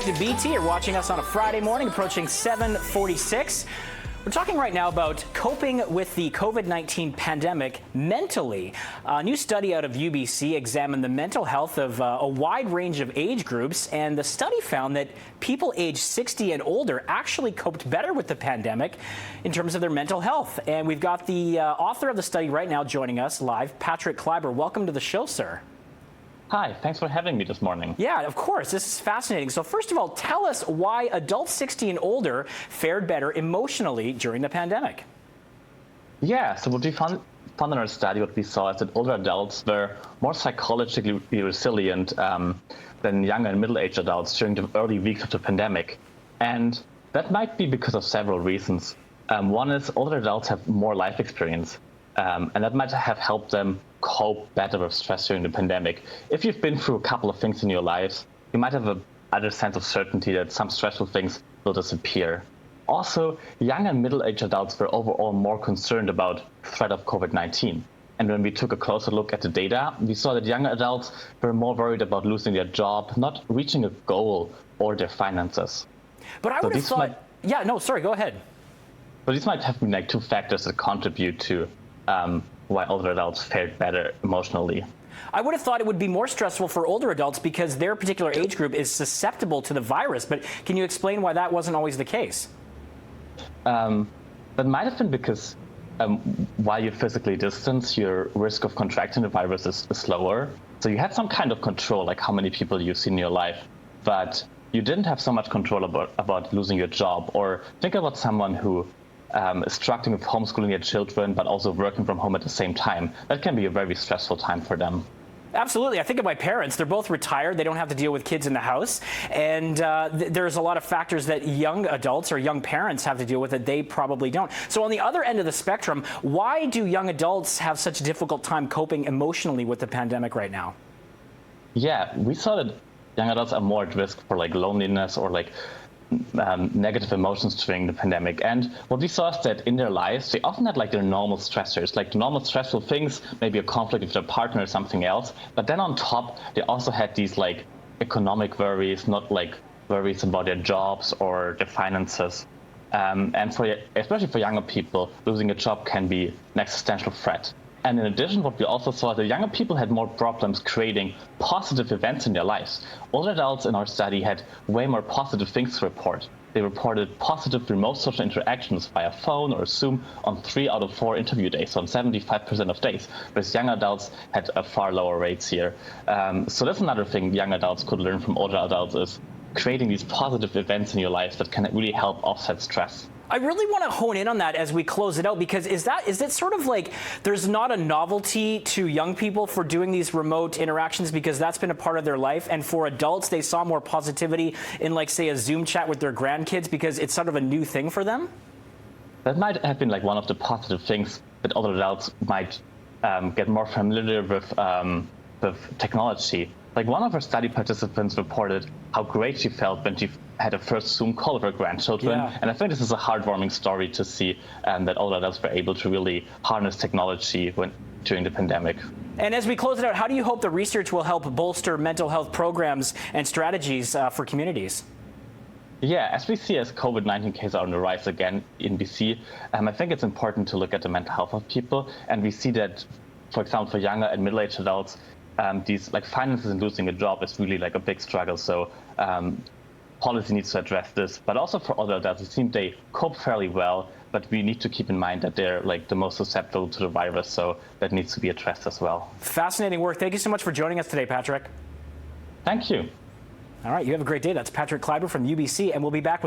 to BT. You're watching us on a Friday morning, approaching 7:46. We're talking right now about coping with the COVID-19 pandemic mentally. A new study out of UBC examined the mental health of a wide range of age groups, and the study found that people aged 60 and older actually coped better with the pandemic in terms of their mental health. And we've got the author of the study right now joining us live, Patrick Klaiber. Welcome to the show, sir. Hi, thanks for having me this morning. Yeah, of course. This is fascinating. So first of all, tell us why adults 60 and older fared better emotionally during the pandemic. Yeah, so what we found in our study, what we saw is that older adults were more psychologically resilient than younger and middle-aged adults during the early weeks of the pandemic. And that might be because of several reasons. One is older adults have more life experience, and that might have helped them cope better with stress during the pandemic. If you've been through a couple of things in your lives, you might have a other sense of certainty that some stressful things will disappear. Also, young and middle-aged adults were overall more concerned about the threat of COVID-19. And when we took a closer look at the data, we saw that younger adults were more worried about losing their job, not reaching a goal, or their finances. But I would have thought, go ahead. So these might have been like two factors that contribute to why older adults fared better emotionally. I would have thought it would be more stressful for older adults because their particular age group is susceptible to the virus. But can you explain why that wasn't always the case? That might have been because while you physically distance, your risk of contracting the virus is lower. So you had some kind of control, like how many people you've seen in your life, but you didn't have so much control about losing your job. Or think about someone who is struggling with homeschooling their children, but also working from home at the same time. That can be a very stressful time for them. Absolutely. I think of my parents. They're both retired. They don't have to deal with kids in the house. And there's a lot of factors that young adults or young parents have to deal with that they probably don't. So on the other end of the spectrum, why do young adults have such a difficult time coping emotionally with the pandemic right now? Yeah, we saw that young adults are more at risk for like loneliness or like negative emotions during the pandemic. And what we saw is that in their lives, they often had like their normal stressors, like the normal stressful things, maybe a conflict with their partner or something else. But then on top, they also had these like economic worries, not like worries about their jobs or their finances. And especially for younger people, losing a job can be an existential threat. And in addition, what we also saw is that younger people had more problems creating positive events in their lives. Older adults in our study had way more positive things to report. They reported positive remote social interactions via phone or Zoom on 3 out of 4 interview days, so on 75% of days, whereas young adults had far lower rates here. So that's another thing young adults could learn from older adults is creating these positive events in your life that can really help offset stress. I really want to hone in on that as we close it out, because is it sort of like there's not a novelty to young people for doing these remote interactions because that's been a part of their life, and for adults they saw more positivity in like say a Zoom chat with their grandkids because it's sort of a new thing for them? That might have been like one of the positive things that older adults might get more familiar with technology. Like one of our study participants reported how great she felt when she had a first Zoom call with her grandchildren. Yeah. And I think this is a heartwarming story to see that older adults were able to really harness technology during the pandemic. And as we close it out, how do you hope the research will help bolster mental health programs and strategies for communities? Yeah, as we see as COVID-19 cases are on the rise again in BC, I think it's important to look at the mental health of people. And we see that, for example, for younger and middle-aged adults, these like finances and losing a job is really like a big struggle. So policy needs to address this, but also for older adults, it seems they cope fairly well, but we need to keep in mind that they're like the most susceptible to the virus. So that needs to be addressed as well. Fascinating work. Thank you so much for joining us today, Patrick. Thank you. All right. You have a great day. That's Patrick Klaiber from UBC, and we'll be back with